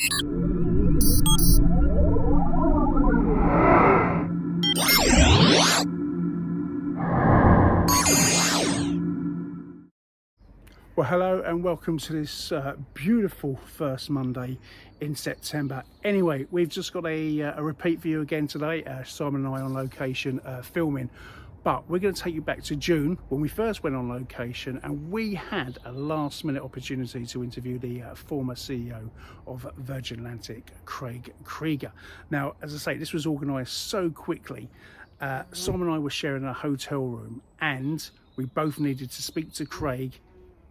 Well, hello and welcome to this beautiful first Monday in September. Anyway, we've just got a repeat for you again today. Simon and I on location filming, but we're going to take you back to June when we first went on location, and we had a last minute opportunity to interview the former CEO of Virgin Atlantic, Kreeger. Now, as I say, this was organised so quickly. Simon and I were sharing a hotel room and we both needed to speak to Craig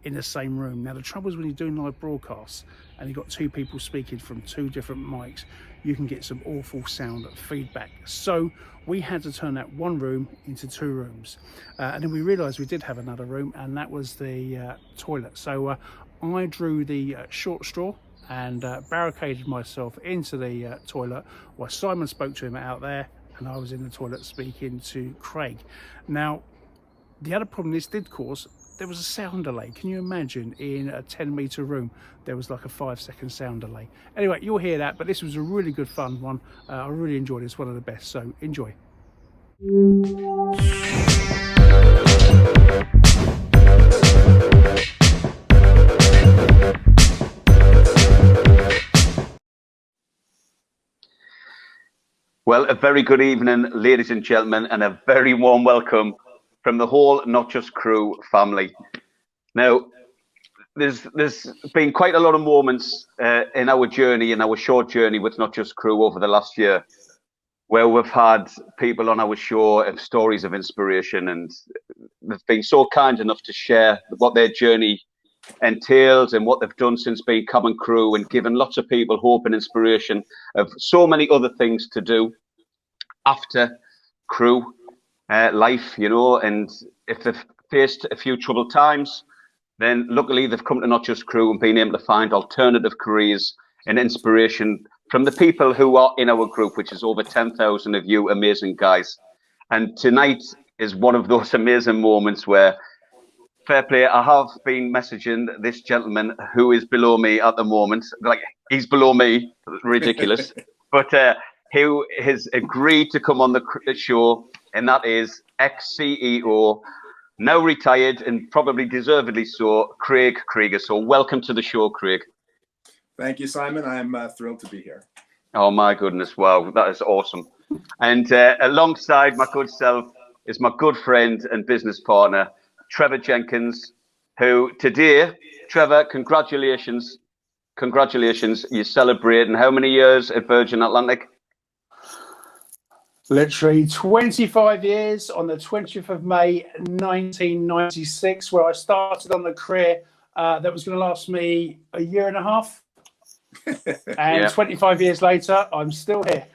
in the same room. Now the trouble is when you're doing live broadcasts and you've got two people speaking from two different mics, you can get some awful sound feedback. So we had to turn that one room into two rooms. And then we realised we did have another room, and that was the toilet. So I drew the short straw and barricaded myself into the toilet while Simon spoke to him out there, and I was in the toilet speaking to Craig. Now, the other problem this did cause, there was a sound delay. Can you imagine in a 10-metre room, there was like a 5-second sound delay. Anyway, you'll hear that, but this was a really good fun one. I really enjoyed it. It's one of the best, so enjoy. Well, a very good evening, ladies and gentlemen, and a very warm welcome from the whole Not Just Crew family. Now, there's been quite a lot of moments in our journey, in our short journey with Not Just Crew over the last year, where we've had people on our show of stories of inspiration, and they've been so kind enough to share what their journey entails and what they've done since being cabin crew, and given lots of people hope and inspiration of so many other things to do after crew life, you know. And if they've faced a few troubled times, then luckily they've come to Not Just Crew and been able to find alternative careers and inspiration from the people who are in our group, which is over 10,000 of you amazing guys. And tonight is one of those amazing moments where, fair play, I have been messaging this gentleman who is below me at the moment, like he's below me, ridiculous, but who has agreed to come on the show, and that is ex-CEO, now retired and probably deservedly so, Craig Kreeger. So welcome to the show, Craig. Thank you, Simon. I'm thrilled to be here. Oh my goodness, wow, that is awesome. And alongside my good self is my good friend and business partner, Trevor Jenkins, who today, Trevor, congratulations, you're celebrating how many years at Virgin Atlantic? Literally 25 years on the 20th of May 1996, where I started on the career that was going to last me a year and a half. And Yep. 25 years later, I'm still here.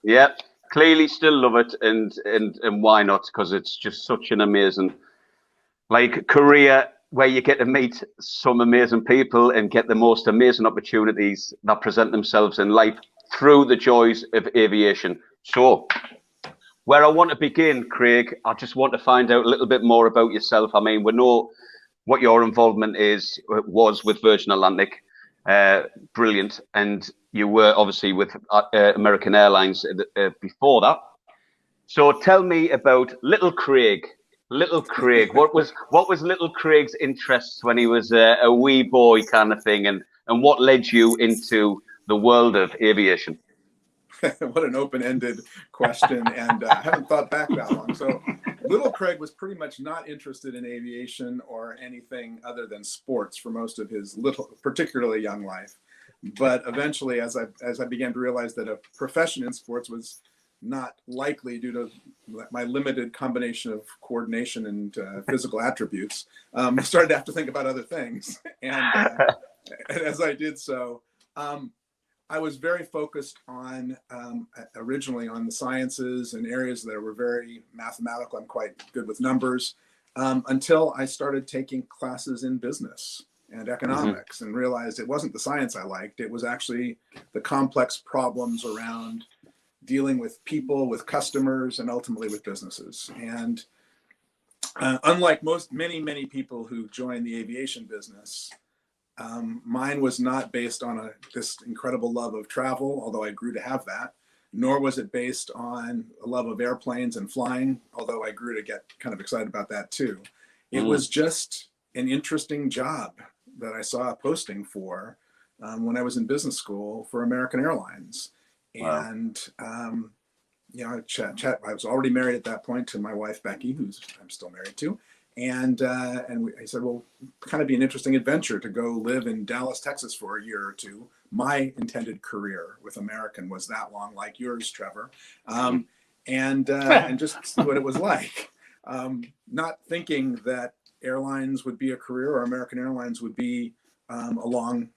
Yeah, clearly still love it, and why not? Because it's just such an amazing career where you get to meet some amazing people and get the most amazing opportunities that present themselves in life through the joys of aviation. So, where I want to begin, Craig, I just want to find out a little bit more about yourself. I mean, we know what your involvement was with Virgin Atlantic, brilliant, and you were obviously with American Airlines before that. So, tell me about little Craig. Little Craig, what was little Craig's interests when he was a wee boy kind of thing, and what led you into the world of aviation? What an open-ended question, and I haven't thought back that long. So little Craig was pretty much not interested in aviation or anything other than sports for most of his particularly young life. But eventually, as I began to realize that a profession in sports was not likely due to my limited combination of coordination and physical attributes, I started to have to think about other things. And as I did so, I was very focused on originally on the sciences and areas that were very mathematical. I'm quite good with numbers until I started taking classes in business and economics and realized it wasn't the science I liked. It was actually the complex problems around dealing with people, with customers, and ultimately with businesses. And unlike many people who join the aviation business, Mine was not based on this incredible love of travel, although I grew to have that, nor was it based on a love of airplanes and flying, although I grew to get kind of excited about that too. It was just an interesting job that I saw a posting for when I was in business school for American Airlines. Wow. And, you know, I was already married at that point to my wife, Becky, who's I'm still married to. And I said, well, kind of be an interesting adventure to go live in Dallas, Texas for a year or two. My intended career with American was that long, like yours, Trevor, and just see what it was like. Not thinking that airlines would be a career or American Airlines would be a long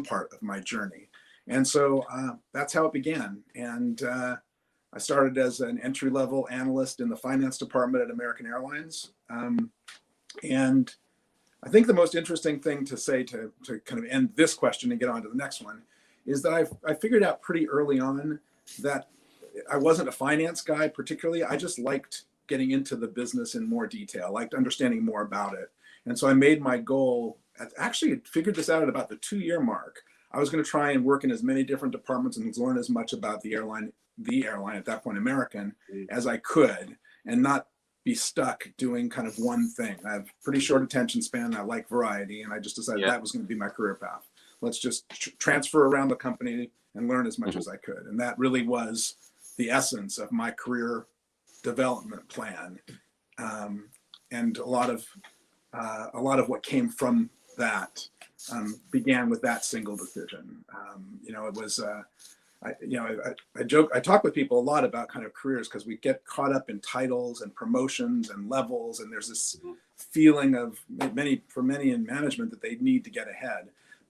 part of my journey. And so that's how it began. And I started as an entry-level analyst in the finance department at American Airlines. And I think the most interesting thing to say to kind of end this question and get on to the next one is that I figured out pretty early on that I wasn't a finance guy particularly. I just liked getting into the business in more detail, liked understanding more about it. And so I made my goal, actually figured this out at about the 2-year mark. I was going to try and work in as many different departments and learn as much about the airline at that point, American, as I could, and not be stuck doing kind of one thing. I have pretty short attention span. I like variety, and I just decided that was going to be my career path. Let's just transfer around the company and learn as much as I could. And that really was the essence of my career development plan. And a lot of what came from that began with that single decision. You know, it was, I talk with people a lot about kind of careers because we get caught up in titles and promotions and levels, and there's this feeling of for many in management that they need to get ahead.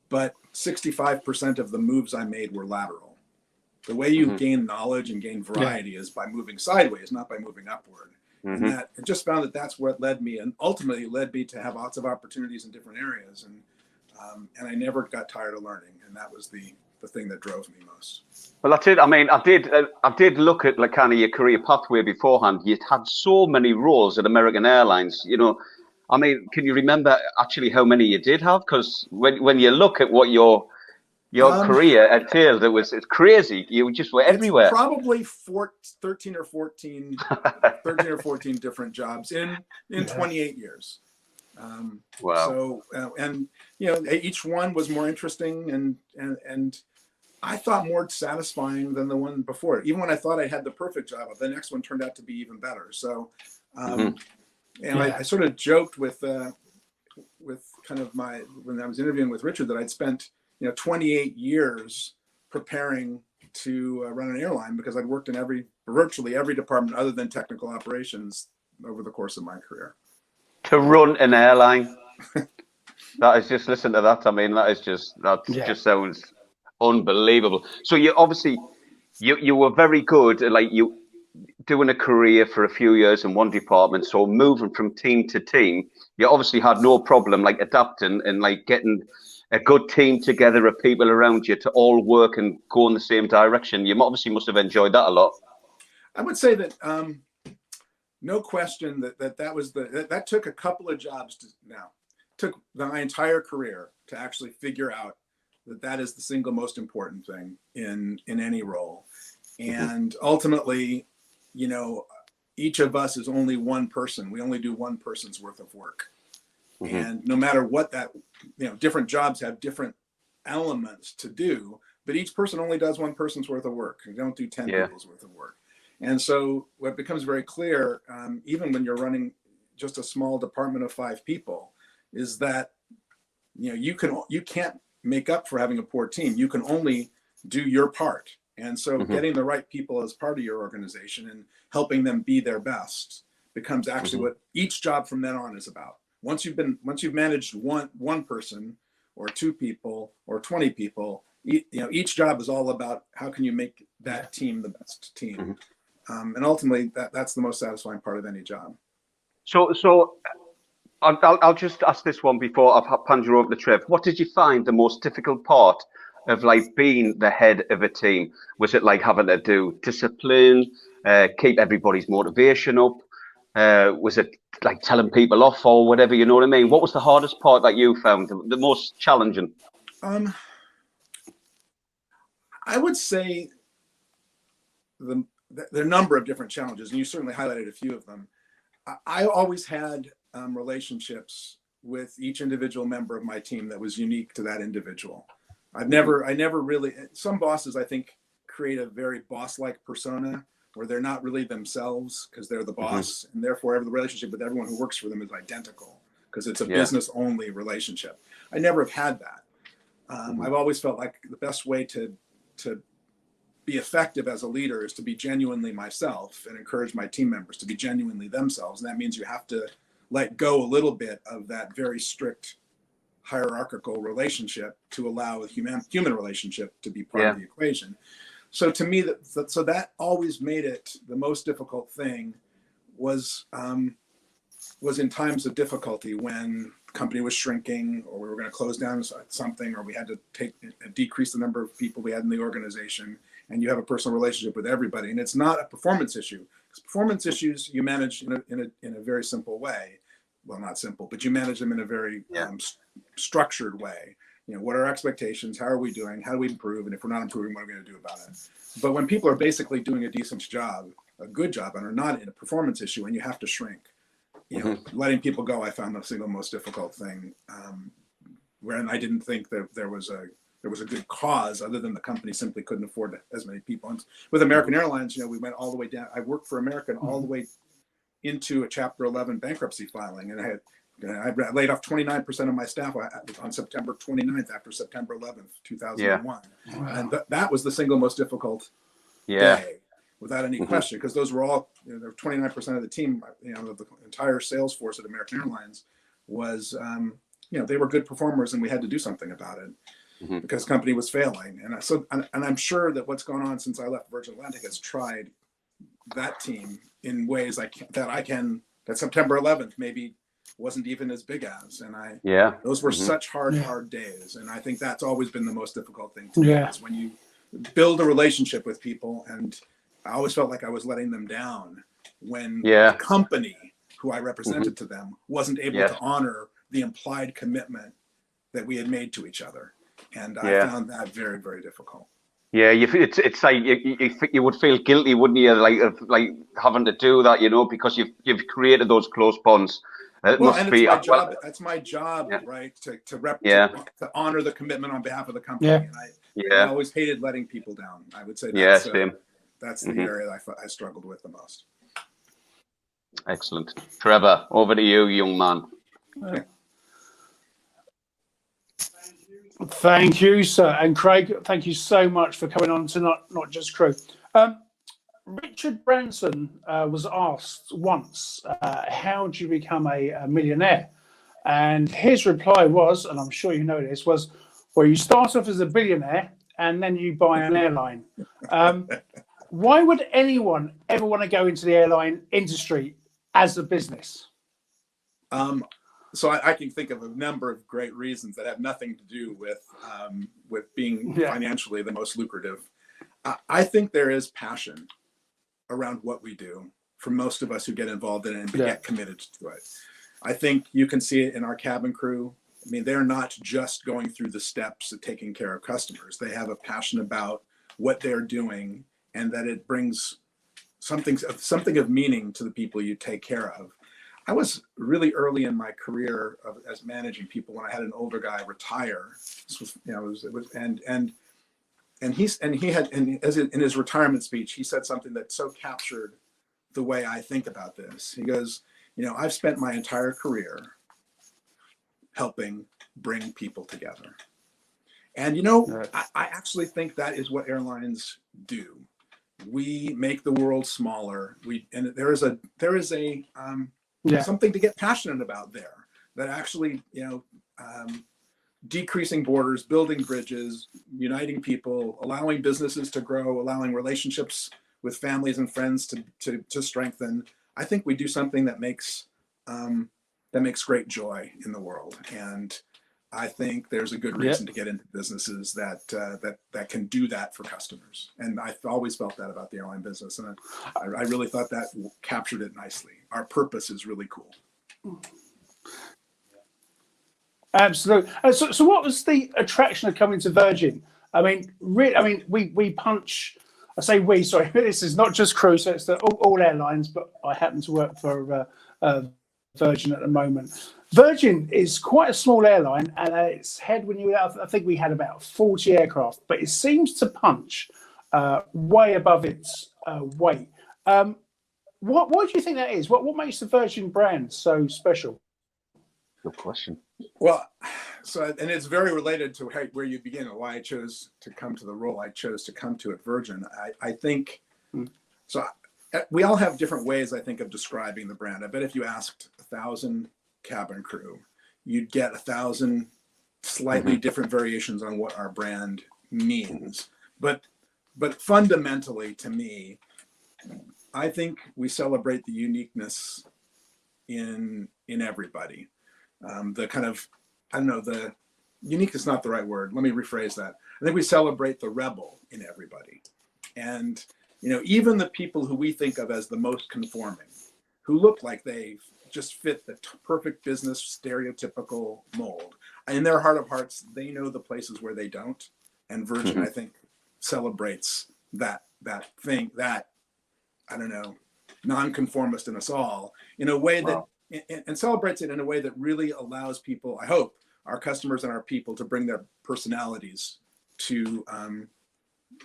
But 65% of the moves I made were lateral. The way you gain knowledge and gain variety is by moving sideways, not by moving upward. And that I just found that that's what led me, and ultimately led me to have lots of opportunities in different areas. And I never got tired of learning, and that was the thing that drove me most. Well, that's it. I mean, I did look at like kind of your career pathway beforehand. You had so many roles at American Airlines. You know, I mean, can you remember actually how many you did have? Because when you look at what your career entailed, it's crazy. You just were everywhere. It's probably 13 or 14 different jobs in 28 years. Wow. So, and you know, each one was more interesting and I thought more satisfying than the one before. Even when I thought I had the perfect job, the next one turned out to be even better. So, I sort of joked with kind of when I was interviewing with Richard that I'd spent 28 years preparing to run an airline because I'd worked in virtually every department other than technical operations over the course of my career. To run an airline, that is just, listen to that. I mean, just sounds unbelievable. So you obviously, you were very good at like you doing a career for a few years in one department. So moving from team to team, you obviously had no problem like adapting and like getting a good team together of people around you to all work and go in the same direction. You obviously must have enjoyed that a lot. I would say that no question that was that took a couple of jobs took my entire career to actually figure out that is the single most important thing in any role. And ultimately, each of us is only one person. We only do one person's worth of work. And no matter what that, different jobs have different elements to do, but each person only does one person's worth of work. You don't do 10 people's worth of work. And so what becomes very clear, even when you're running just a small department of 5 people, is that, you can't make up for having a poor team. You can only do your part. And so getting the right people as part of your organization and helping them be their best becomes actually what each job from then on is about. Once you've managed one person or 2 people or 20 people, each job is all about how can you make that team the best team. And ultimately that's the most satisfying part of any job. So I'll just ask this one before I've handed you over to Trev. What did you find the most difficult part of like being the head of a team? Was it like having to do discipline, keep everybody's motivation up? Was it like telling people off or whatever? You know what I mean? What was the hardest part that you found, the most challenging? I would say there are a number of different challenges, and you certainly highlighted a few of them. I always had relationships with each individual member of my team that was unique to that individual. I never really, some bosses I think create a very boss-like persona where they're not really themselves because they're the boss, and therefore the relationship with everyone who works for them is identical because it's a business-only relationship. I never have had that. I've always felt like the best way to be effective as a leader is to be genuinely myself and encourage my team members to be genuinely themselves. And that means you have to let go a little bit of that very strict hierarchical relationship to allow a human relationship to be part of the equation. So to me, that always made it the most difficult thing was in times of difficulty when the company was shrinking or we were going to close down something or we had to decrease the number of people we had in the organization, and you have a personal relationship with everybody. And it's not a performance issue. Because performance issues you manage in a very simple way. Well, not simple, but you manage them in a very structured way. You know, what are our expectations? How are we doing? How do we improve? And if we're not improving, what are we going to do about it? But when people are basically doing a decent job, a good job, and are not in a performance issue, and you have to shrink, you know, letting people go, I found the single most difficult thing. When I didn't think that there was a good cause other than the company simply couldn't afford as many people. And with American Airlines, you know, we went all the way down. I worked for American all the way into a Chapter 11 bankruptcy filing, and I laid off 29% of my staff on September 29th after September 11th, 2001. Wow. And that was the single most difficult day, without any question, because those were all, you know, 29% of the team, you know, the entire sales force at American Airlines was, you know, they were good performers, and we had to do something about it because the company was failing. And I'm sure that what's gone on since I left Virgin Atlantic has tried that team in ways that September 11th maybe wasn't even as big as, and those were such hard days. And I think that's always been the most difficult thing to me is when you build a relationship with people, and I always felt like I was letting them down when the company who I represented to them wasn't able to honor the implied commitment that we had made to each other. And I found that very, very difficult. Yeah, it's like you would feel guilty, wouldn't you, like having to do that, you know, because you've created those close bonds. It well, must and be, it's my job. That's my job, right? To honor the commitment on behalf of the company. And I always hated letting people down. I would say that's the area that I struggled with the most. Excellent, Trevor. Over to you, young man. Thank you, sir. And Craig, thank you so much for coming on to Not Just Crew. Richard Branson was asked once, how do you become a millionaire? And his reply was, and I'm sure you know this, was, well, you start off as a billionaire and then you buy an airline. Why would anyone ever want to go into the airline industry as a business? So I can think of a number of great reasons that have nothing to do with being financially the most lucrative. I think there is passion around what we do for most of us who get involved in it and get committed to it. I think you can see it in our cabin crew. I mean, they're not just going through the steps of taking care of customers. They have a passion about what they're doing, and that it brings something of meaning to the people you take care of. I was really early in my career as managing people when I had an older guy retire. This was, you know, in his retirement speech, he said something that so captured the way I think about this. He goes, you know, I've spent my entire career helping bring people together. And, you know, I actually think that is what airlines do. We make the world smaller. And there is a something to get passionate about there, that actually, you know, decreasing borders, building bridges, uniting people, allowing businesses to grow, allowing relationships with families and friends to strengthen. I think we do something that makes great joy in the world. And I think there's a good reason to get into businesses that that can do that for customers. And I've always felt that about the airline business, and I really thought that captured it nicely. Our purpose is really cool. Absolutely. So what was the attraction of coming to Virgin? I mean, we punch. I say we. Sorry, this is not just crew, so it's all airlines. But I happen to work for Virgin at the moment. Virgin is quite a small airline, and its head, I think we had about 40 aircraft, but it seems to punch way above its weight. What do you think that is? What makes the Virgin brand so special? Good question. Well, and it's very related to where you begin and why I chose to come to the role I chose to come to at Virgin. I think so. We all have different ways, I think, of describing the brand. I bet if you asked 1,000 cabin crew, you'd get 1,000 slightly different variations on what our brand means. But fundamentally, to me, I think we celebrate the uniqueness in everybody. The kind of, I don't know, the uniqueness is not the right word. Let me rephrase that. I think we celebrate the rebel in everybody. And even the people who we think of as the most conforming, who look like they just fit the perfect business stereotypical mold, in their heart of hearts, they know the places where they don't. And Virgin, I think, celebrates that thing, that, I don't know, nonconformist in us all in a way that, and celebrates it in a way that really allows people, I hope, our customers and our people to bring their personalities to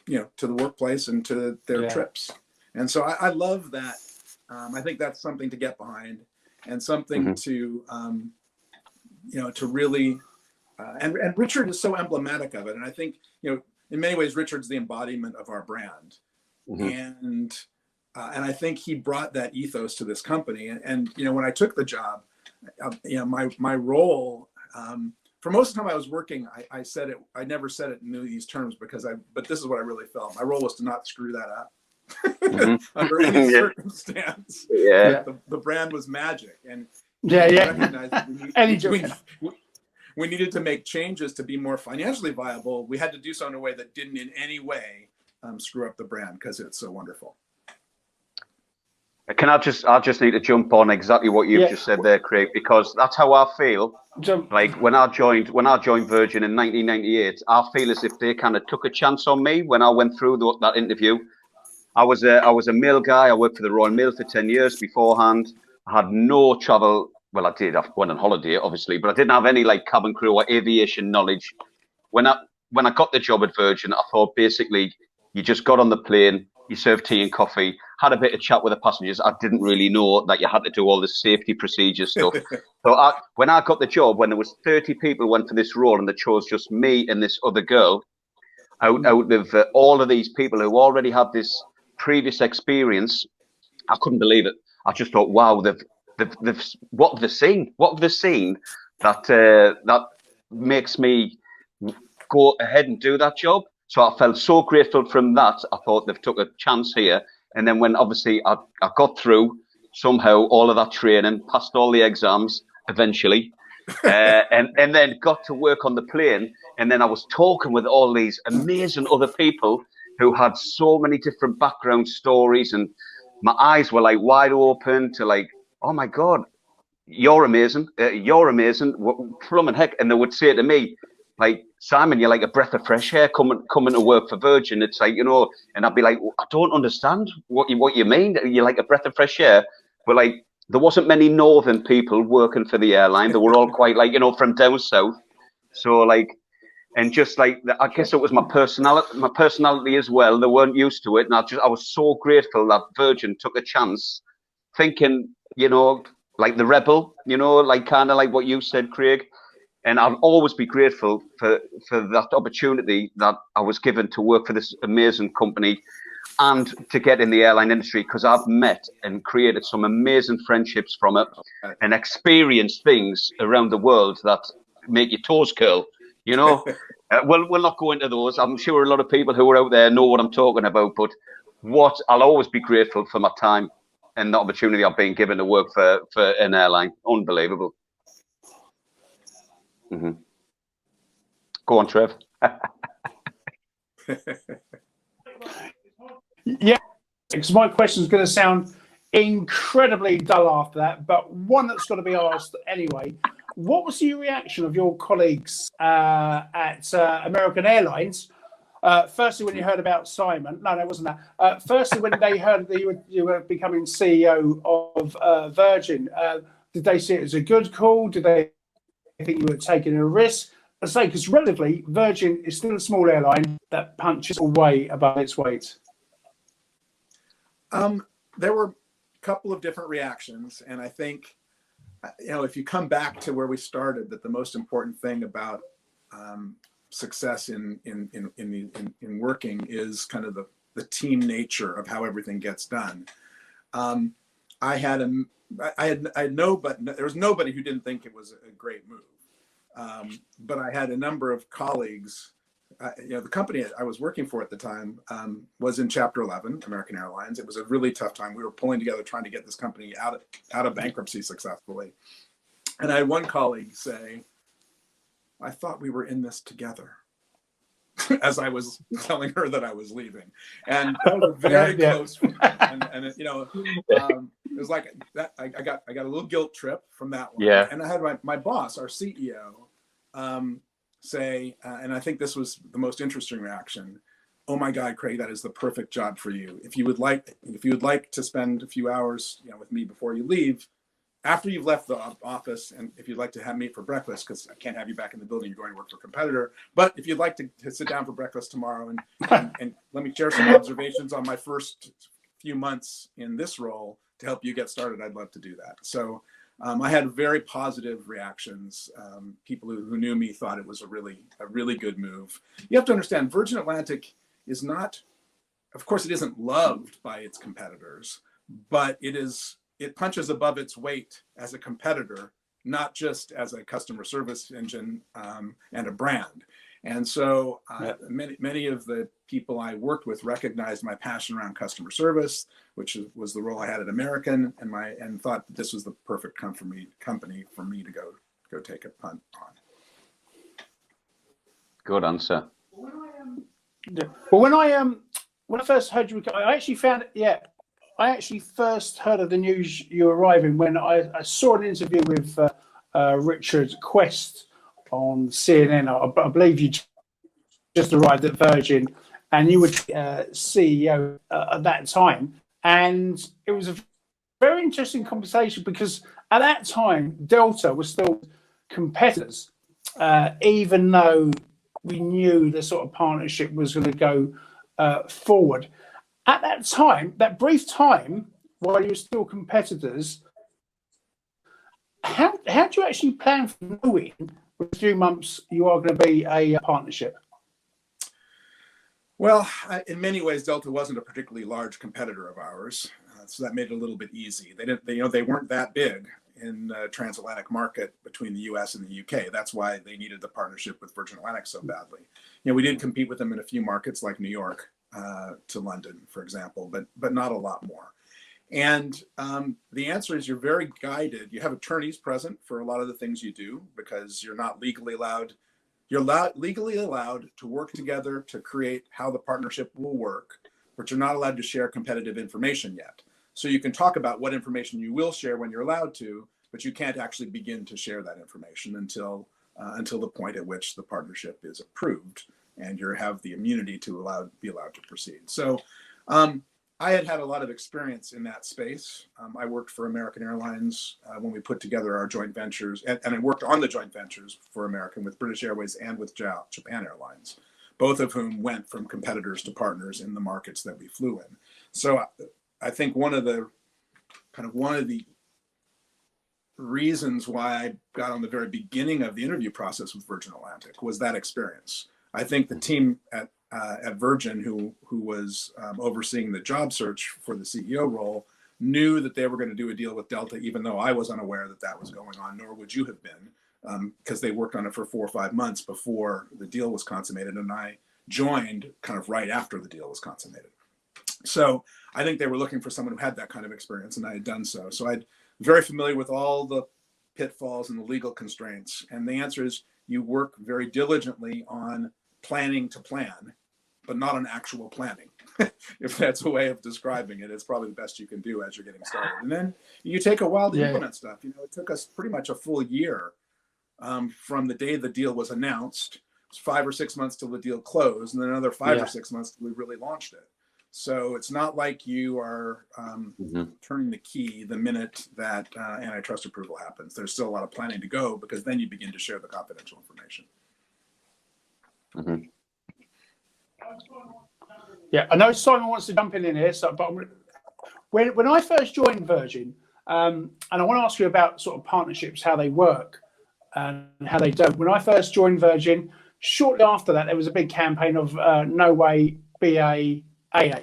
to the workplace and to their trips. And so I love that. I think that's something to get behind, and something to, to really, and Richard is so emblematic of it. And I think, in many ways, Richard's the embodiment of our brand. And I think he brought that ethos to this company. And when I took the job, my role, for most of the time I was working, I said it, I never said it in these terms but this is what I really felt. My role was to not screw that up under any circumstance. The brand was magic. And we needed to make changes to be more financially viable. We had to do so in a way that didn't in any way screw up the brand, because it's so wonderful. I just need to jump on exactly what you've just said there, Craig, because that's how I feel. Like when I joined Virgin in 1998, I feel as if they kind of took a chance on me when I went through that interview. I was a mail guy. I worked for the Royal Mail for 10 years beforehand. I had no travel. Well, I did. I went on holiday, obviously, but I didn't have any like cabin crew or aviation knowledge. When I got the job at Virgin, I thought basically you just got on the plane, you served tea and coffee, had a bit of chat with the passengers. I didn't really know that you had to do all the safety procedure stuff. So when I got the job, when there was 30 people went for this role, and they chose just me and this other girl out of all of these people who already had this previous experience, I couldn't believe it. I just thought, wow, they've what have they seen? What have they seen that makes me go ahead and do that job? So I felt so grateful from that. I thought they've took a chance here. And then when obviously I got through somehow all of that training, passed all the exams eventually, and then got to work on the plane. And then I was talking with all these amazing other people who had so many different background stories, and my eyes were like wide open to like, oh my God, you're amazing. You're amazing. Plumbing heck. And they would say to me, like, Simon, you're like a breath of fresh air coming to work for Virgin. It's like, and I'd be like, I don't understand what you mean. You're like a breath of fresh air. But like, there wasn't many northern people working for the airline. They were all quite like, from down south. So like, and just like, I guess it was my personality as well. They weren't used to it. And I was so grateful that Virgin took a chance, thinking, like the rebel, like kind of like what you said, Craig. And I'll always be grateful for that opportunity that I was given to work for this amazing company and to get in the airline industry, because I've met and created some amazing friendships from it and experienced things around the world that make your toes curl, we'll not go into those. I'm sure a lot of people who are out there know what I'm talking about, but I'll always be grateful for my time and the opportunity I've been given to work for an airline. Unbelievable. Go on, Trev. Yeah, because my question is going to sound incredibly dull after that, but one that's got to be asked anyway. What was the reaction of your colleagues at American Airlines? Firstly, when you heard about Simon, no, it wasn't that. Firstly, when they heard that you were becoming CEO of Virgin, did they see it as a good call? Did they think you were taking a risk? I say, because relatively, Virgin is still a small airline that punches way above its weight. There were a couple of different reactions, and I think, if you come back to where we started, that the most important thing about success in working is kind of the team nature of how everything gets done. There was nobody who didn't think it was a great move, but I had a number of colleagues. The company I was working for at the time was in Chapter 11, American Airlines. It was a really tough time. We were pulling together, trying to get this company out of bankruptcy successfully. And I had one colleague say, "I thought we were in this together," as I was telling her that I was leaving. And that was a very close friend. And it was like that. I got a little guilt trip from that one. Yeah. And I had my boss, our CEO, say, and I think this was the most interesting reaction: "Oh my God, Craig, that is the perfect job for you. If you would like to spend a few hours, with me before you leave, after you've left the office, and if you'd like to have me for breakfast, because I can't have you back in the building, you're going to work for a competitor. But if you'd like to sit down for breakfast tomorrow and let me share some observations on my first few months in this role to help you get started, I'd love to do that." So I had very positive reactions. People who knew me thought it was a really good move. You have to understand, Virgin Atlantic is not, of course, it isn't loved by its competitors, but it punches above its weight as a competitor, not just as a customer service engine and a brand. And so many of the people I worked with recognized my passion around customer service, which was the role I had at American, and thought that this was the perfect company for me to go take a punt on. Good answer. Well, when I first heard you, I actually first heard of the news you arriving when I saw an interview with Richard Quest on CNN. I believe you just arrived at Virgin, and you were CEO at that time. And it was a very interesting conversation because at that time, Delta was still competitors, even though we knew the sort of partnership was going to go forward. At that time, that brief time, while you were still competitors, how do you actually plan for knowing in a few months you are going to be a partnership? Well, in many ways, Delta wasn't a particularly large competitor of ours, so that made it a little bit easy. They weren't that big in the transatlantic market between the U.S. and the U.K. That's why they needed the partnership with Virgin Atlantic so badly. We did compete with them in a few markets like New York to London, for example, but not a lot more. And the answer is you're very guided. You have attorneys present for a lot of the things you do because you're not legally allowed. You're legally allowed to work together to create how the partnership will work, but you're not allowed to share competitive information yet. So you can talk about what information you will share when you're allowed to, but you can't actually begin to share that information until the point at which the partnership is approved and you have the immunity to be allowed to proceed. So I had a lot of experience in that space. I worked for American Airlines when we put together our joint ventures, and I worked on the joint ventures for American with British Airways and with Japan Airlines, both of whom went from competitors to partners in the markets that we flew in. So I think one of the reasons why I got on the very beginning of the interview process with Virgin Atlantic was that experience. I think the team at Virgin, who was overseeing the job search for the CEO role, knew that they were going to do a deal with Delta, even though I was unaware that was going on, nor would you have been, because they worked on it for 4 or 5 months before the deal was consummated, and I joined kind of right after the deal was consummated. So I think they were looking for someone who had that kind of experience, and I had done so. So I'm very familiar with all the pitfalls and the legal constraints. And the answer is you work very diligently on planning to plan, but not on actual planning. If that's a way of describing it, it's probably the best you can do as you're getting started. And then you take a while to implement stuff. It took us pretty much a full year from the day the deal was announced. It was 5 or 6 months till the deal closed, and then another 5 or 6 months till we really launched it. So it's not like you are turning the key the minute that antitrust approval happens. There's still a lot of planning to go, because then you begin to share the confidential information. Yeah, I know Simon wants to jump in here. So, but when I first joined Virgin, and I want to ask you about sort of partnerships, how they work and how they don't. When I first joined Virgin, shortly after that, there was a big campaign of No Way BA AA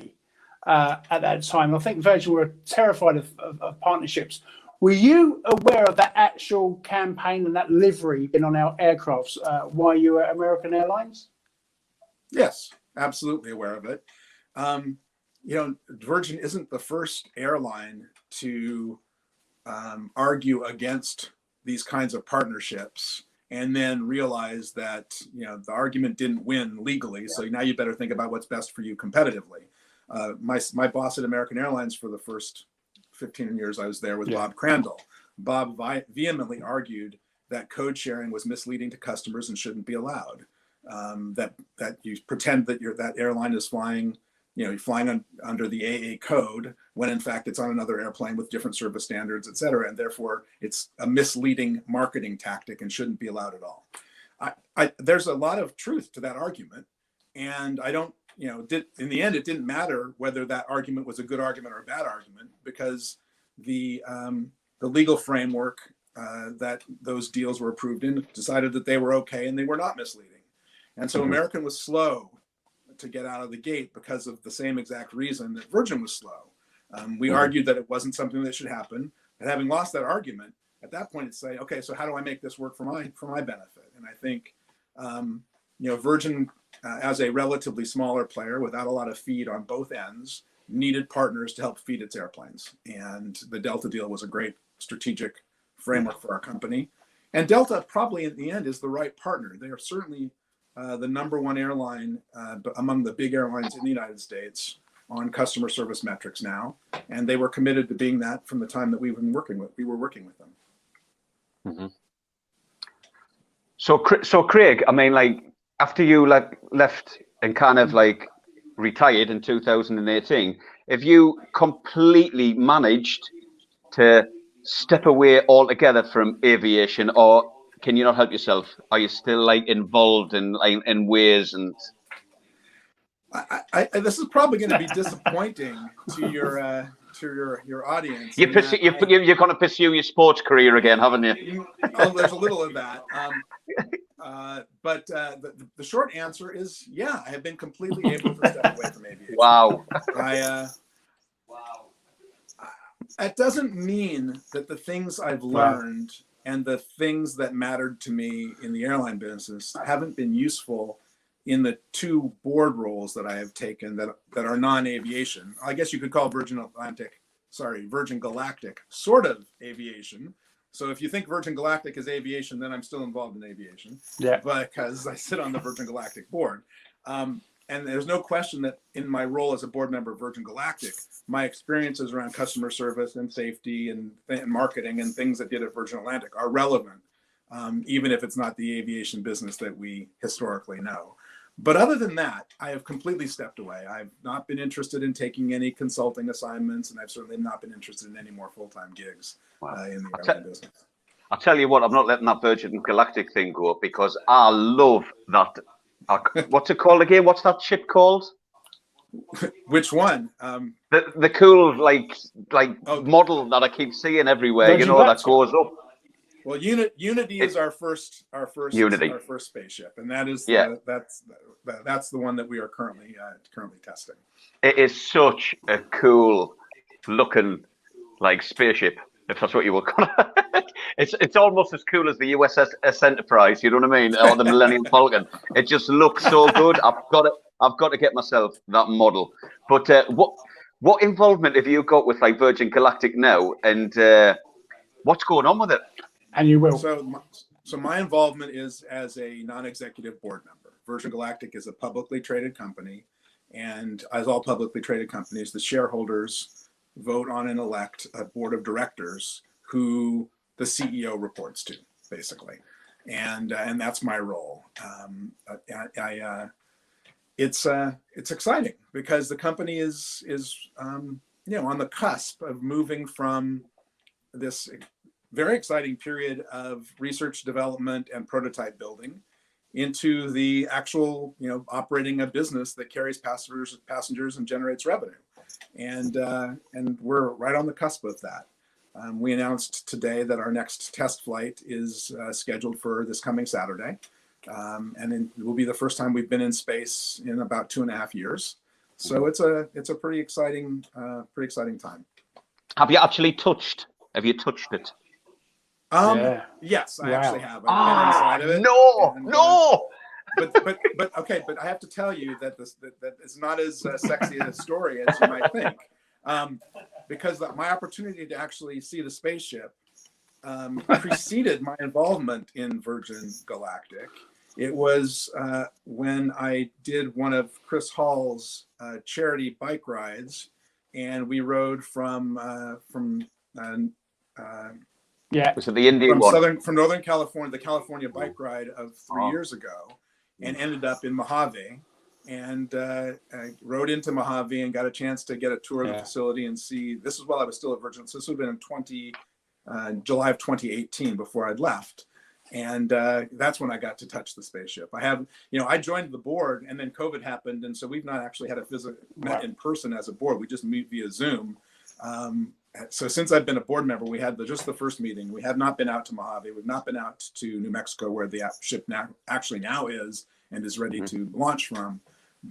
at that time. I think Virgin were terrified of partnerships. Were you aware of that actual campaign and that livery in on our aircrafts while you were at American Airlines? Yes, absolutely aware of it. Virgin isn't the first airline to argue against these kinds of partnerships and then realize that the argument didn't win legally. So now you better think about what's best for you competitively. My boss at American Airlines for the first 15 years I was there was Bob Crandall. Bob vehemently argued that code sharing was misleading to customers and shouldn't be allowed. That you pretend that that airline is flying, you're flying under the AA code when in fact it's on another airplane with different service standards, et cetera, and therefore it's a misleading marketing tactic and shouldn't be allowed at all. There's a lot of truth to that argument, and I don't, in the end, it didn't matter whether that argument was a good argument or a bad argument, because the legal framework that those deals were approved in decided that they were okay and they were not misleading. And so American was slow to get out of the gate because of the same exact reason that Virgin was slow. We argued that it wasn't something that should happen. And having lost that argument, at that point, it's say, okay, so how do I make this work for my benefit? And I think, Virgin, as a relatively smaller player without a lot of feed on both ends, needed partners to help feed its airplanes. And the Delta deal was a great strategic framework for our company. And Delta probably in the end is the right partner. They are certainly the #1 airline among the big airlines in the United States on customer service metrics now, and they were committed to being that from the time that we were working with them. So Craig, I mean, after you left and kind of retired in 2018, have you completely managed to step away altogether from aviation, or can you not help yourself? Are you still involved in ways? And this is probably going to be disappointing to your audience. You're going to pursue your sports career again, haven't you? There's a little of that. But the short answer is, yeah, I have been completely able to step away from aviation. Wow. It doesn't mean that the things I've learned and the things that mattered to me in the airline business haven't been useful in the 2 board roles that I have taken that are non-aviation. I guess you could call Virgin Galactic sort of aviation. So if you think Virgin Galactic is aviation, then I'm still involved in aviation. Yeah. Because I sit on the Virgin Galactic board. And there's no question that in my role as a board member of Virgin Galactic, my experiences around customer service and safety and marketing and things that did at Virgin Atlantic are relevant, even if it's not the aviation business that we historically know. But other than that, I have completely stepped away. I've not been interested in taking any consulting assignments, and I've certainly not been interested in any more full-time gigs in the airline business. I'll tell you what, I'm not letting that Virgin Galactic thing go, because I love that. What's it called again? What's that ship called? Which one? The cool model that I keep seeing evereverywhere. That goes up. Well, Unity is our first spaceship, and that is that's the one that we are currently testing. It is such a cool looking spaceship, if that's what you would call it. It's almost as cool as the USS Enterprise, you know what I mean, or the Millennium Falcon. It just looks so good. I've got to get myself that model. But what involvement have you got with Virgin Galactic now, and what's going on with it? And you will. So my involvement is as a non-executive board member. Virgin Galactic is a publicly traded company, and as all publicly traded companies, the shareholders vote on and elect a board of directors who the CEO reports to, basically, and that's my role. It's exciting because the company is on the cusp of moving from this very exciting period of research, development, and prototype building into the actual, operating a business that carries passengers and generates revenue. And we're right on the cusp of that. We announced today that our next test flight is scheduled for this coming Saturday. And it will be the first time we've been in space in about 2.5 years. So it's a pretty exciting time. Have you actually touched? Have you touched it? Yes, I actually have. I've been inside of it. No. But okay, but I have to tell you that that it's not as sexy a story as you might think, because my opportunity to actually see the spaceship preceded my involvement in Virgin Galactic. It was when I did one of Chris Hall's charity bike rides, and we rode from Was it the Indian one? From Northern California, the California bike ride of 3 years ago, and ended up in Mojave, and I rode into Mojave and got a chance to get a tour of the facility and see. This is while I was still at Virgin, so this would have been in July of 2018 before I'd left, and that's when I got to touch the spaceship. I joined the board, and then COVID happened, and so we've not actually had a physical met in person as a board. We just meet via Zoom. So since I've been a board member, we had just the first meeting. We have not been out to Mojave. We've not been out to New Mexico, where the ship now is and is ready to launch from.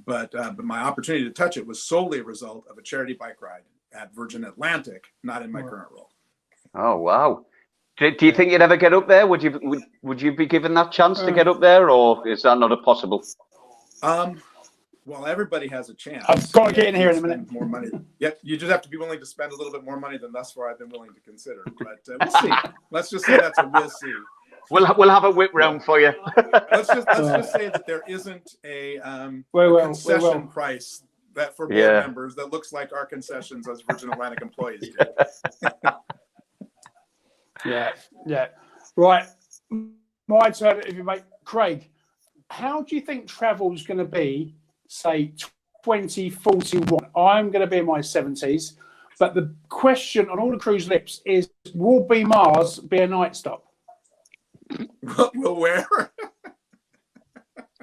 But my opportunity to touch it was solely a result of a charity bike ride at Virgin Atlantic, not in my current role. Oh wow! Do you think you'd ever get up there? Would you be given that chance to get up there, or is that not possible? Well, everybody has a chance. I've got to get in here in a minute. More money. Yep, you just have to be willing to spend a little bit more money than thus far I've been willing to consider. But we'll see. Let's just say that's a we'll see. We'll have a whip round for you. Let's just say that there isn't a concession price that for board members that looks like our concessions as Virgin Atlantic employees do. Yeah. Right. My turn. If you make Craig, how do you think travel's going to be? Say 2041. I'm going to be in my 70s, but the question on all the crew's lips is: will Be Mars be a night stop? Will where?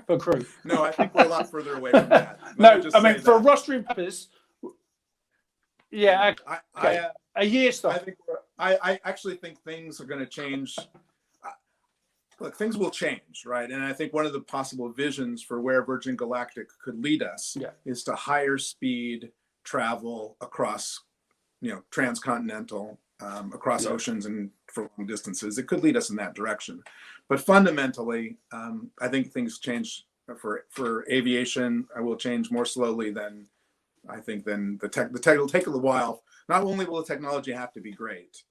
For crew. No, I think we're a lot further away from that. I mean, for a rostering purpose, a year stop. I actually think things are going to change. Look, things will change, right? And I think one of the possible visions for where Virgin Galactic could lead us is to higher speed travel across, transcontinental, across oceans and for long distances. It could lead us in that direction. But fundamentally, I think things change for aviation. I will change more slowly than the tech. The tech will take a little while. Not only will the technology have to be great,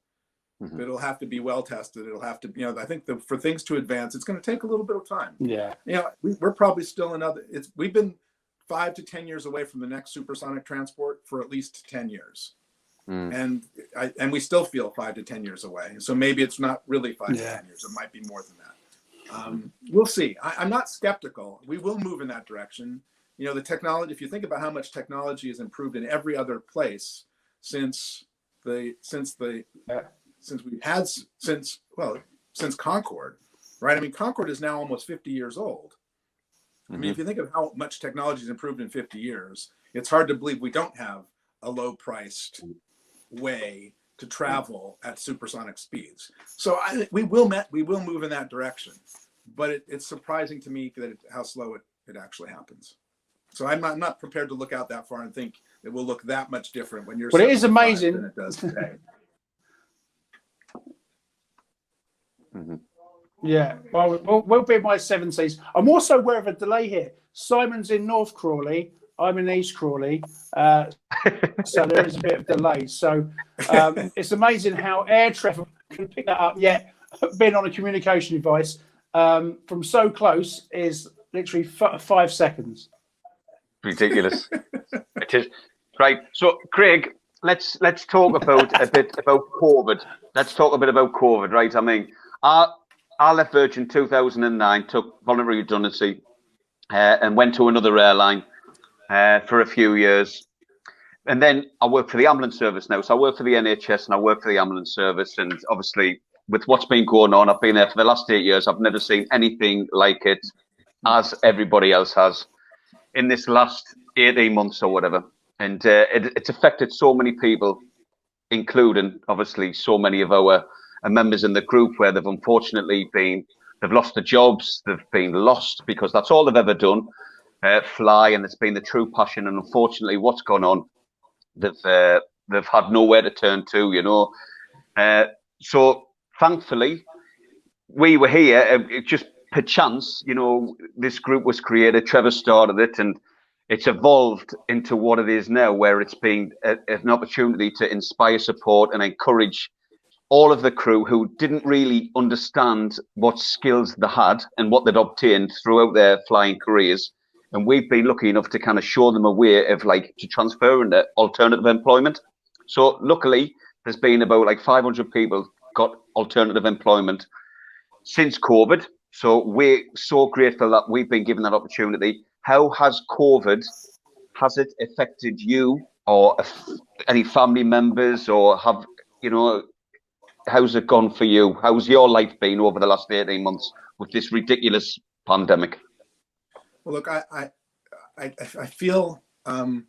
but it'll have to be well tested. It'll have to, I think for things to advance, it's going to take a little bit of time. Yeah. We're probably still we've been 5 to 10 years away from the next supersonic transport for at least 10 years. And we still feel 5 to 10 years away. So maybe it's not really 5 to 10 years. It might be more than that. We'll see. I'm not skeptical. We will move in that direction. The technology, if you think about how much technology has improved in every other place since Concorde, right? I mean, Concorde is now almost 50 years old. I mean, if you think of how much technology has improved in 50 years, it's hard to believe we don't have a low-priced way to travel at supersonic speeds. So we will move in that direction, but it's surprising to me how slow it actually happens. So I'm not prepared to look out that far and think it will look that much different when you're. But it is amazing than it does today. Yeah, well, we'll be in my 70s. I'm also aware of a delay here. Simon's in North Crawley. I'm in East Crawley. So there is a bit of delay. So it's amazing how air traffic can pick that up. Yet being on a communication device from so close is literally 5 seconds. Ridiculous. It is. Right. So, Craig, let's talk about a bit about COVID. Let's talk a bit about COVID, right? I mean, I left Virgin in 2009, took voluntary redundancy, and went to another airline for a few years. And then I work for the ambulance service now. So I work for the NHS and I work for the ambulance service. And obviously, with what's been going on, I've been there for the last 8 years. I've never seen anything like it, as everybody else has, in this last 18 months or whatever. And it's affected so many people, including obviously so many of our members in the group, where they've unfortunately they've lost their jobs, they've been lost because that's all they've ever done, fly, and it's been the true passion. And unfortunately, what's gone on, they've had nowhere to turn to, you know. So thankfully, we were here. Just per chance, you know, this group was created. Trevor started it, and it's evolved into what it is now, where it's been an opportunity to inspire, support, and encourage all of the crew who didn't really understand what skills they had and what they'd obtained throughout their flying careers. And we've been lucky enough to kind of show them a way of to transfer into alternative employment. So luckily, there's been about 500 people got alternative employment since COVID. So we're so grateful that we've been given that opportunity. How has COVID, has it affected you or any family members, or how's it gone for you? How's your life been over the last 18 months with this ridiculous pandemic? Well, look, I feel a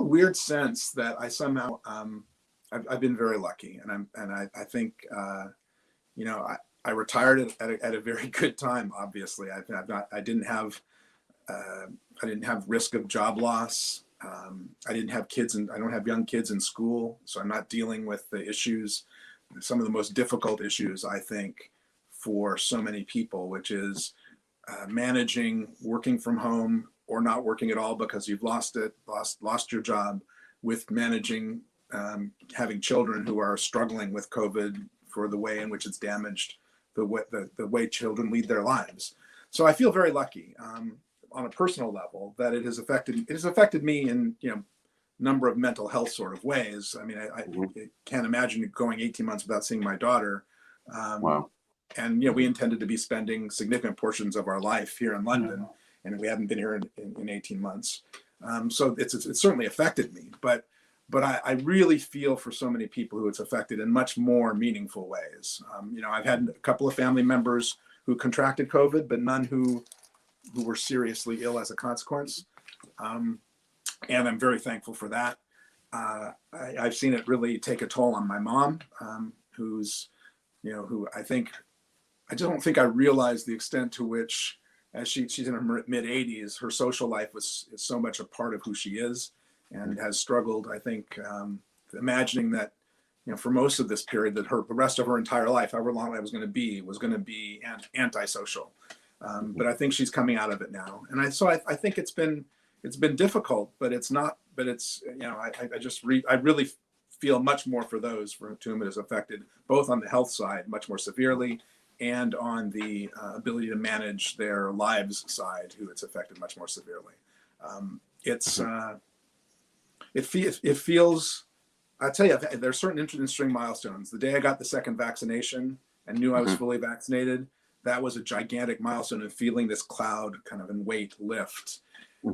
weird sense that I somehow I've been very lucky, and I think I retired at a very good time. Obviously, I didn't have risk of job loss. I didn't have kids, and I don't have young kids in school, so I'm not dealing with the issues, some of the most difficult issues, I think, for so many people, which is managing working from home or not working at all because you've lost your job, with managing having children who are struggling with COVID for the way in which it's damaged the way children lead their lives. So I feel very lucky on a personal level that it has affected me in number of mental health sort of ways. I mean, I can't imagine going 18 months without seeing my daughter. Wow. And we intended to be spending significant portions of our life here in London, and we haven't been here in 18 months. So it's certainly affected me, but I really feel for so many people who it's affected in much more meaningful ways. I've had a couple of family members who contracted COVID, but none who were seriously ill as a consequence. And I'm very thankful for that. I've seen it really take a toll on my mom, who I don't think I realized the extent to which, as she's in her mid 80s, her social life is so much a part of who she is, and has struggled, I think, imagining that, for most of this period, that the rest of her entire life, however long I was going to be antisocial. But I think she's coming out of it now, and I think it's been difficult, but it's not. But it's I really feel much more for those for whom it has affected, both on the health side much more severely, and on the ability to manage their lives side, who it's affected much more severely. It feels. I tell you, there's certain interesting milestones. The day I got the second vaccination and knew I was fully vaccinated, that was a gigantic milestone, and feeling this cloud kind of in weight lift.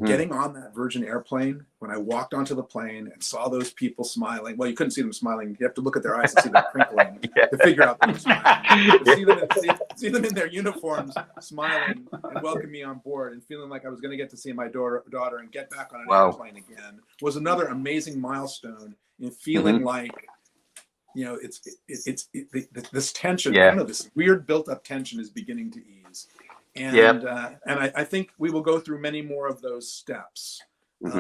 Getting on that Virgin airplane, when I walked onto the plane and saw those people smiling, well, you couldn't see them smiling. You have to look at their eyes and see them crinkling to figure out they were smiling. See them in their uniforms smiling and welcome me on board, and feeling like I was going to get to see my daughter and get back on an airplane again was another amazing milestone in feeling like, this tension, this weird built-up tension is beginning to ease. And I think we will go through many more of those steps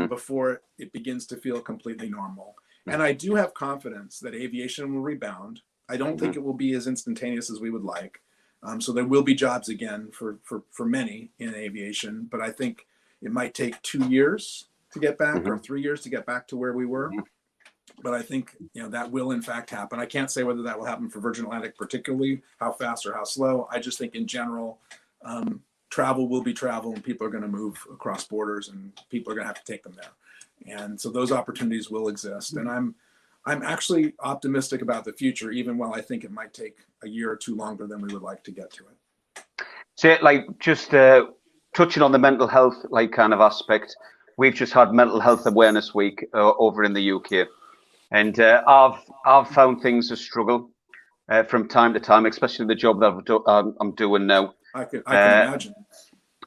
before it begins to feel completely normal. And I do have confidence that aviation will rebound. I don't think it will be as instantaneous as we would like. So there will be jobs again for many in aviation, but I think it might take 2 years to get back or 3 years to get back to where we were. But I think, that will in fact happen. I can't say whether that will happen for Virgin Atlantic particularly, how fast or how slow. I just think in general, travel will be travel, and people are going to move across borders, and people are going to have to take them there. And so those opportunities will exist. And I'm actually optimistic about the future, even while I think it might take a year or two longer than we would like to get to it. So, just touching on the mental health, kind of aspect, we've just had Mental Health Awareness Week over in the UK, and I've found things a struggle from time to time, especially the job that I'm doing now. I can imagine.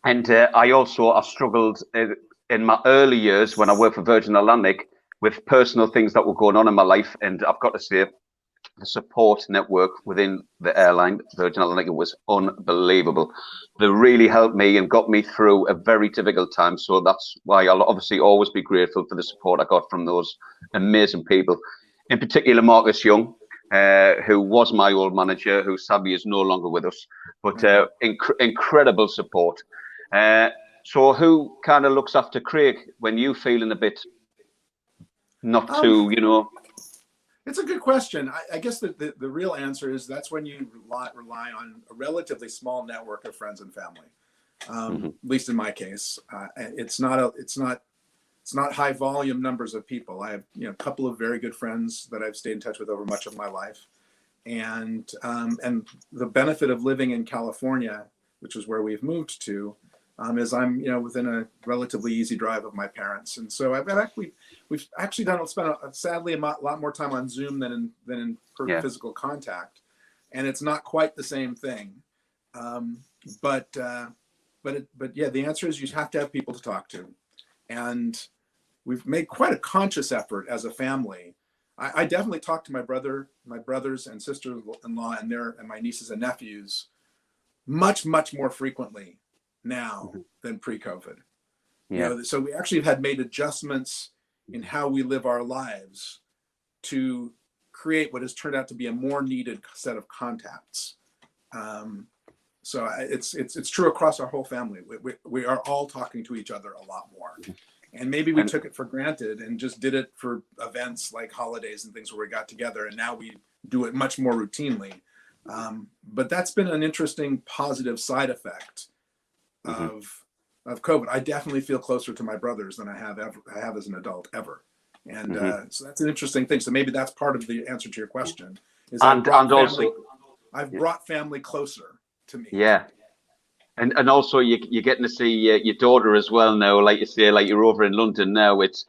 And I've struggled in my early years when I worked for Virgin Atlantic with personal things that were going on in my life. And I've got to say, the support network within the airline, Virgin Atlantic, was unbelievable. They really helped me and got me through a very difficult time. So that's why I'll obviously always be grateful for the support I got from those amazing people. In particular, Marcus Young, who was my old manager, who sadly is no longer with us, but incredible support. So who kind of looks after Craig when you feeling a bit not too, It's a good question. I guess the real answer is that's when you rely on a relatively small network of friends and family. At least in my case, it's not high volume numbers of people. I have a couple of very good friends that I've stayed in touch with over much of my life, and the benefit of living in California, which is where we've moved to, is I'm within a relatively easy drive of my parents, and so we've actually spent sadly a lot more time on Zoom than in physical contact, and it's not quite the same thing. But the answer is you have to have people to talk to, and we've made quite a conscious effort as a family. I definitely talk to my brothers and sister-in-law and my nieces and nephews much more frequently now than pre-COVID. So we actually have made adjustments in how we live our lives to create what has turned out to be a more needed set of contacts. So it's true across our whole family. We are all talking to each other a lot more. And maybe we took it for granted and just did it for events like holidays and things where we got together, and now we do it much more routinely. But that's been an interesting positive side effect of COVID. I definitely feel closer to my brothers than I have as an adult ever. And so that's an interesting thing. So maybe that's part of the answer to your question. Is I've brought family closer to me. Yeah. And also you're getting to see your daughter as well now, like you say, like you're over in London now. It's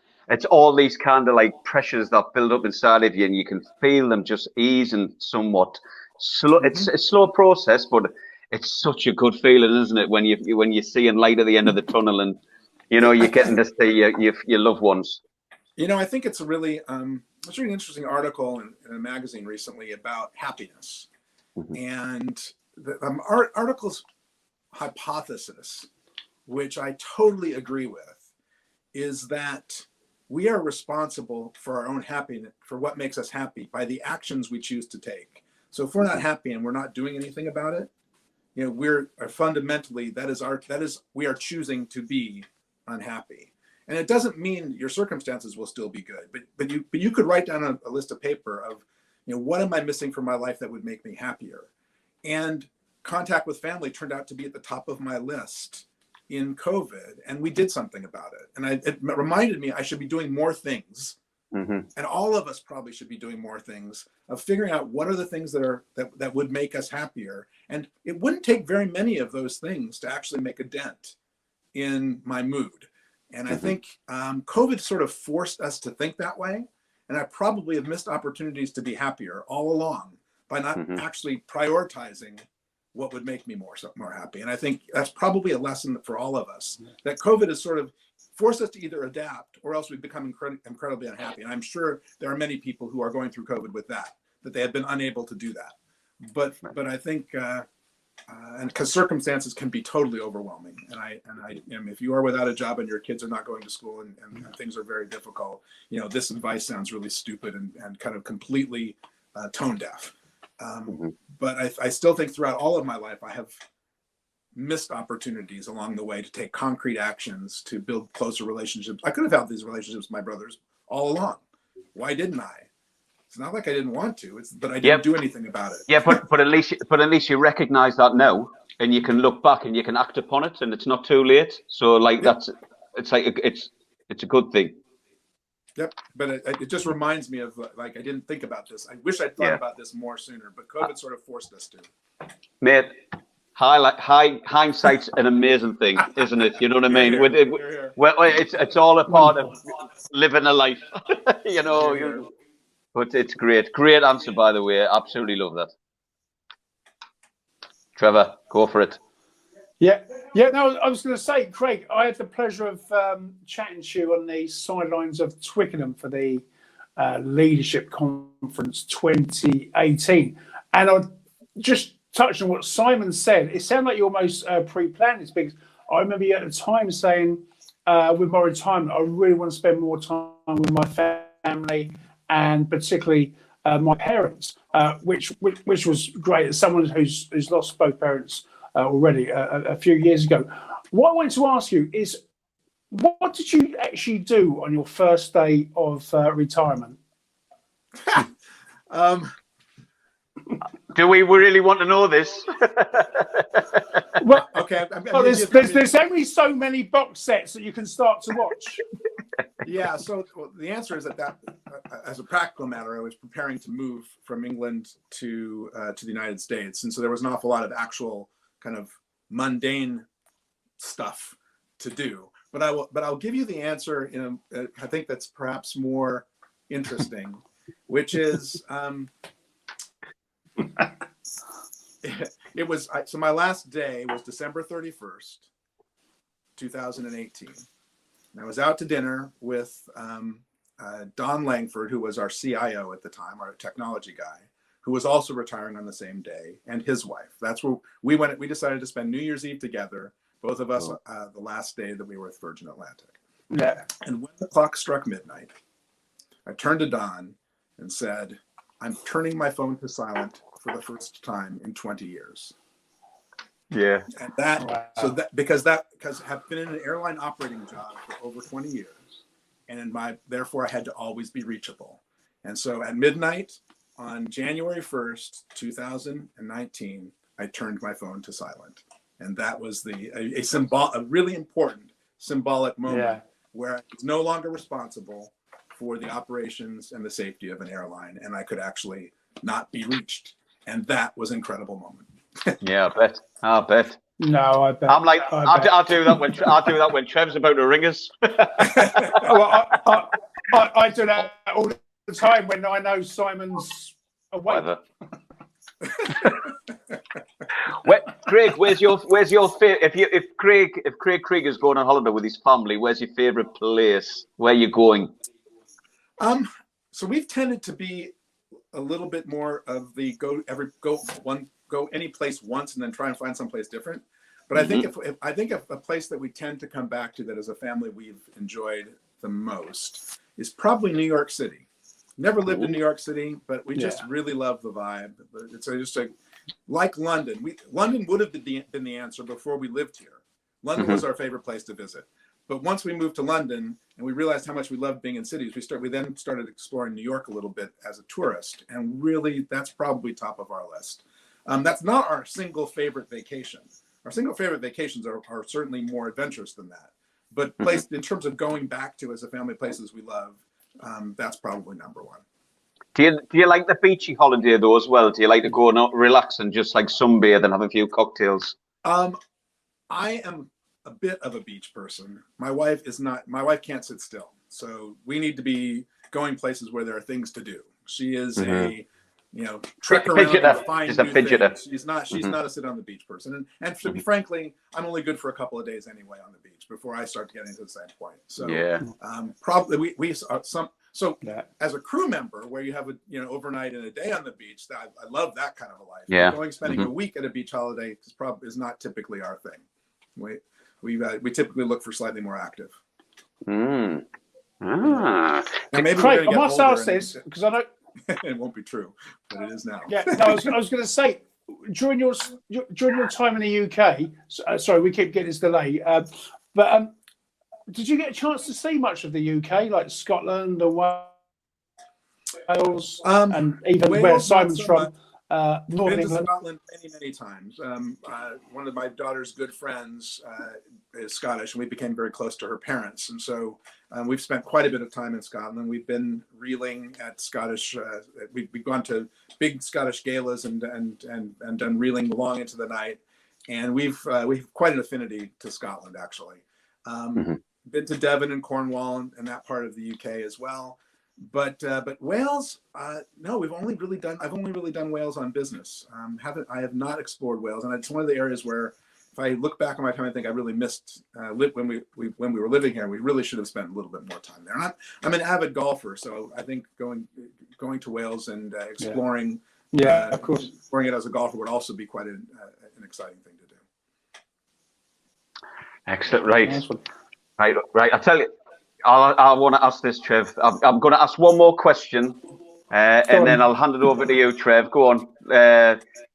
all these kind of pressures that build up inside of you, and you can feel them just easing somewhat. Slow. It's a slow process, but it's such a good feeling, isn't it? When you're seeing light at the end of the tunnel, and you're getting to see your loved ones. I think it's a really I was reading an interesting article in a magazine recently about happiness, and the article's hypothesis, which I totally agree with, is that we are responsible for our own happiness, for what makes us happy, by the actions we choose to take. So if we're not happy and we're not doing anything about it, we're fundamentally we are choosing to be unhappy. And it doesn't mean your circumstances will still be good, but you could write down a list of paper of what am I missing from my life that would make me happier. And contact with family turned out to be at the top of my list in COVID, and we did something about it. And it reminded me I should be doing more things, and all of us probably should be doing more things of figuring out what are the things that would make us happier. And it wouldn't take very many of those things to actually make a dent in my mood. And I think COVID sort of forced us to think that way. And I probably have missed opportunities to be happier all along by not actually prioritizing what would make me more happy. And I think that's probably a lesson for all of us, that COVID has sort of forced us to either adapt or else we become incredibly unhappy. And I'm sure there are many people who are going through COVID with that they have been unable to do that. But I think, and because circumstances can be totally overwhelming. And if you are without a job and your kids are not going to school and things are very difficult, this advice sounds really stupid and kind of completely tone deaf. But I still think throughout all of my life, I have missed opportunities along the way to take concrete actions to build closer relationships. I could have had these relationships with my brothers all along. why didn't I? It's not like I didn't want to. But I didn't do anything about it. Yeah, but at least you recognise that now, and you can look back and you can act upon it, and it's not too late. So like it's a good thing. Yep, but it just reminds me of like I didn't think about this. I wish I'd thought about this more sooner, but COVID sort of forced us to. Mate, hindsight's an amazing thing, isn't it? You know what I mean? Well, it's all a part of living a life, you know. But it's great answer, by the way. Absolutely love that. Trevor, go for it. Yeah. No, I was going to say, Craig, I had the pleasure of chatting to you on the sidelines of Twickenham for the Leadership Conference 2018, and I just touched on what Simon said. It sounded like you almost pre-planned this, because I remember you at the time saying, with my retirement, I really want to spend more time with my family and particularly my parents, which was great. As someone who's lost both parents already a few years ago. What I wanted to ask you is, what did you actually do on your first day of retirement? Do we really want to know this? Well, okay. There's only so many box sets that you can start to watch. Yeah. So the answer is that as a practical matter, I was preparing to move from England to the United States, and so there was an awful lot of actual kind of mundane stuff to do. But I'll give you the answer in I think that's perhaps more interesting, which is it was so my last day was December 31st, 2018. And I was out to dinner with Don Langford, who was our CIO at the time, our technology guy, who was also retiring on the same day, and his wife. That's where we went. We decided to spend New Year's Eve together, both of us, the last day that we were with Virgin Atlantic. Yeah. And when the clock struck midnight, I turned to Don and said, "I'm turning my phone to silent for the first time in 20 years." Yeah. And because I've been in an airline operating job for over 20 years, and therefore I had to always be reachable. And so at midnight on January 1st, 2019, I turned my phone to silent. And that was a really important symbolic moment where I was no longer responsible for the operations and the safety of an airline, and I could actually not be reached. And that was an incredible moment. Yeah, I bet. No, I bet. I'm like, I'll do that when Trev's about to ring us. Well, I do that all the time when I know Simon's away. Craig, where's your favorite? If Craig Kreeger's going on holiday with his family, where's your favorite place? Where are you going? So we've tended to be a little bit more of the go any place once and then try and find someplace different. But I think if a place that we tend to come back to that as a family we've enjoyed the most is probably New York City. Never lived in New York City, but we just really love the vibe. It's just like London. London would have been the answer before we lived here. London was our favorite place to visit. But once we moved to London and we realized how much we loved being in cities, we then started exploring New York a little bit as a tourist. And really, that's probably top of our list. That's not our single favorite vacation. Our single favorite vacations are certainly more adventurous than that. But in terms of going back to as a family places we love, that's probably number one. Do you like the beachy holiday though as well? Do you like to go and relax and just like sunbathe and have a few cocktails? I am a bit of a beach person. My wife is not. My wife can't sit still, so we need to be going places where there are things to do. She is trek around and find new things. She's not a sit on the beach person. And to be frankly, I'm only good for a couple of days anyway on the beach before I start getting to the same point. So probably we as a crew member where you have overnight and a day on the beach, I love that kind of a life. Yeah. Spending a week at a beach holiday is not typically our thing. We typically look for slightly more active. Now maybe Craig, I must ask this because I know it won't be true, but it is now. Yeah, no, I was going to say during your time in the UK. Sorry, we keep getting this delay. But did you get a chance to see much of the UK, like Scotland or what? Wales, and even Wales, where Simon's not so from, much. Northern Been to England. Scotland many times. One of my daughter's good friends is Scottish, and we became very close to her parents. And so we've spent quite a bit of time in Scotland. We've been reeling at Scottish. We've gone to big Scottish galas and done reeling long into the night. And we've quite an affinity to Scotland, actually. Been to Devon and Cornwall and that part of the UK as well. But Wales, no, I've only really done Wales on business. I have not explored Wales, and it's one of the areas where, if I look back on my time, I think I really missed when we were living here. We really should have spent a little bit more time there. I'm an avid golfer, so I think going to Wales and exploring, of course, exploring it as a golfer would also be quite an exciting thing to do. Excellent, right. I tell you. I want to ask this, Trev. I'm going to ask one more question, and then I'll hand it over to you, Trev. Go on.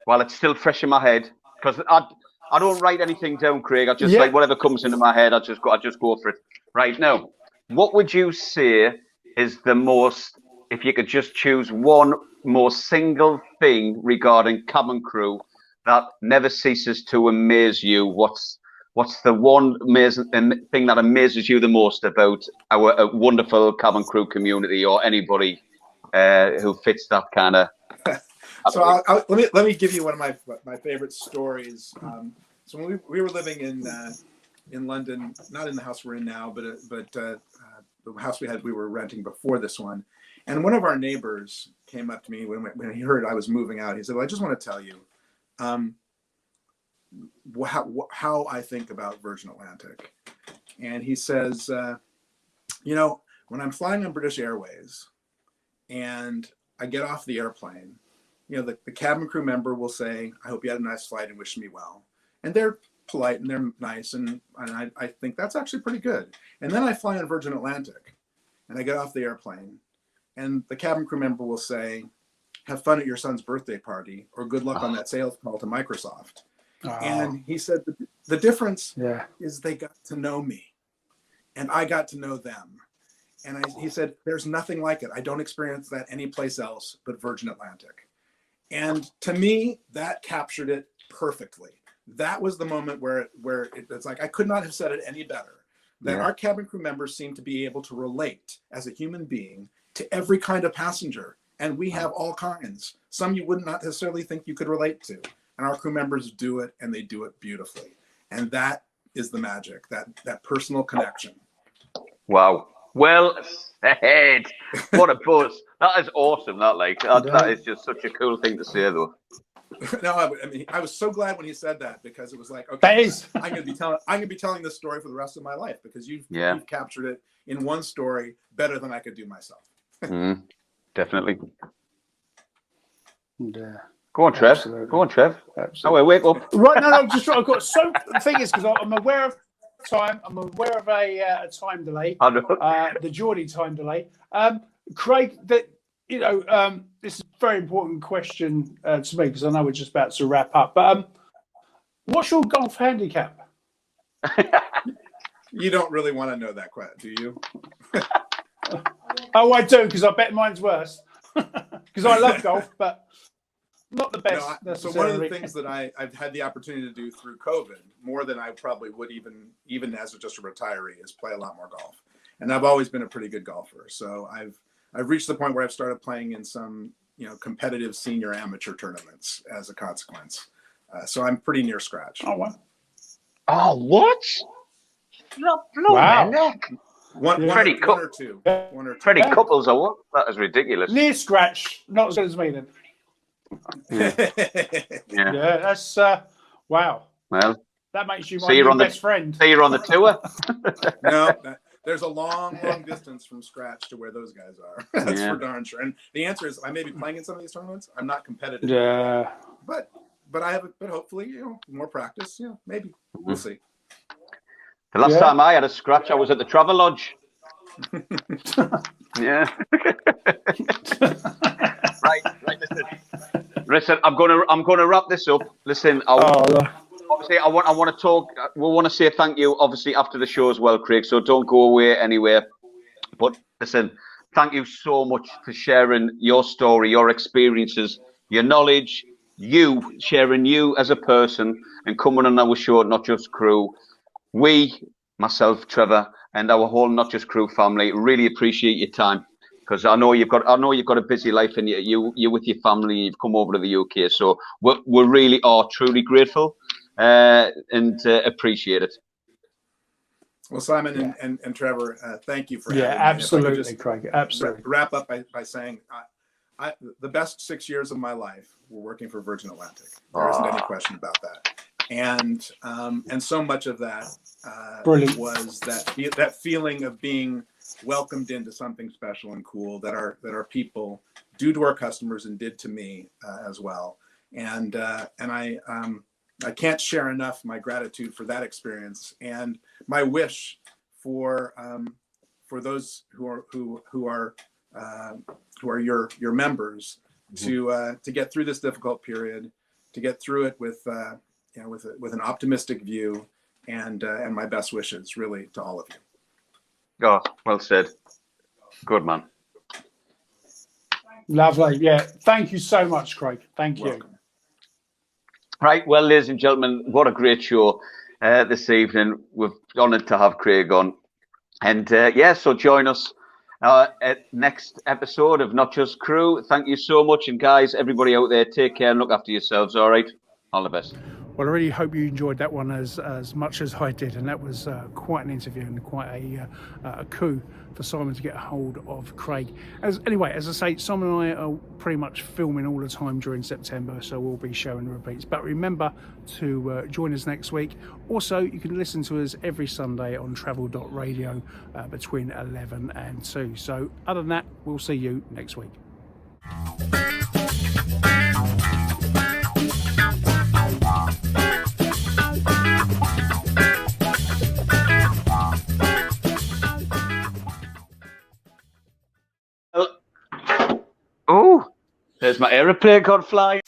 While it's still fresh in my head, because I don't write anything down, Craig. I just like whatever comes into my head. I just go for it. Right now, what would you say is the most, if you could just choose one more single thing regarding cabin crew that never ceases to amaze you? What's the one amazing thing that amazes you the most about our wonderful cabin crew community, or anybody who fits that kind of? So let me give you one of my favorite stories. So when we were living in London, not in the house we're in now, but the house we were renting before this one, and one of our neighbors came up to me when he heard I was moving out. He said, "Well, I just want to tell you how I think about Virgin Atlantic." And he says, when I'm flying on British Airways and I get off the airplane, the cabin crew member will say, "I hope you had a nice flight," and wish me well. And they're polite and they're nice. And I think that's actually pretty good. And then I fly on Virgin Atlantic and I get off the airplane and the cabin crew member will say, "Have fun at your son's birthday party," or "Good luck on that sales call to Microsoft." And he said the difference is they got to know me and I got to know them. And he said, "There's nothing like it. I don't experience that anyplace else but Virgin Atlantic." And to me, that captured it perfectly. That was the moment where it's like, I could not have said it any better. That our cabin crew members seem to be able to relate as a human being to every kind of passenger. And we have all kinds. Some you would not necessarily think you could relate to. And our crew members do it, and they do it beautifully. And that is the magic, that personal connection. Wow. Well said. What a buzz. That is awesome. That is just such a cool thing to say, though. No, I mean, I was so glad when he said that, because it was like, okay, I'm going to be telling this story for the rest of my life, because you've captured it in one story better than I could do myself. Definitely. Yeah. Go on, Trev. Absolutely. Go on, Trev. Absolutely. Oh, wait up. Right, no, I've got the thing is, because I'm aware of time. I'm aware of a time delay. The Geordie time delay. Craig, this is a very important question to me, because I know we're just about to wrap up. But what's your golf handicap? You don't really want to know that, do you? Oh, I do, because I bet mine's worse. Because I love golf, but not the best. No, so one of the things that I've had the opportunity to do through COVID, more than I probably would even as just a retiree, is play a lot more golf. And I've always been a pretty good golfer. So I've reached the point where I've started playing in some competitive senior amateur tournaments as a consequence. So I'm pretty near scratch. Oh, wow. Oh, what? Wow. One or two. Freddie Couples or what? That is ridiculous. Near scratch, not as good as me then. Yeah, that's wow. Well, that makes you my best friend. So you're on the tour? No, there's a long distance from scratch to where those guys are. That's for darn sure. And the answer is, I may be playing in some of these tournaments. I'm not competitive. Yeah. But hopefully, more practice. Maybe we'll see. The last time I had a scratch, I was at the Travelodge. Yeah. Right. Listen. I'm gonna wrap this up. Listen, obviously, I want to talk. We want to say thank you, obviously, after the show as well, Craig. So don't go away anywhere. But listen, thank you so much for sharing your story, your experiences, your knowledge, you sharing you as a person and coming on our show, Not Just Crew. We, myself, Trevor, and our whole Not Just Crew family really appreciate your time, because I know you've got a busy life, and you with your family, you've come over to the UK. So we really are truly grateful and appreciate it. Well, Simon and Trevor, thank you for Yeah, having me. absolutely, Craig. Absolutely. Wrap up by saying the best 6 years of my life were working for Virgin Atlantic. There isn't any question about that. And so much of that was that feeling of being welcomed into something special and cool that our people do to our customers and did to me as well. And I can't share enough my gratitude for that experience, and my wish for those who are your members to get through this difficult period, to get through it with an optimistic view, and my best wishes really to all of you. Oh, well said. Good man. Lovely. Yeah. Thank you so much, Craig. Thank you. Welcome. Right, well, ladies and gentlemen, what a great show this evening. We're honoured to have Craig on. And so join us at next episode of Not Just Crew. Thank you so much. And guys, everybody out there, take care and look after yourselves, all right? All the best. Well, I really hope you enjoyed that one as much as I did, and that was quite an interview and quite a coup for Simon to get a hold of Craig. As I say, Simon and I are pretty much filming all the time during September, so we'll be showing the repeats. But remember to join us next week. Also, you can listen to us every Sunday on travel.radio between 11 and 2. So other than that, we'll see you next week. Oh, there's my aeroplane gone flying.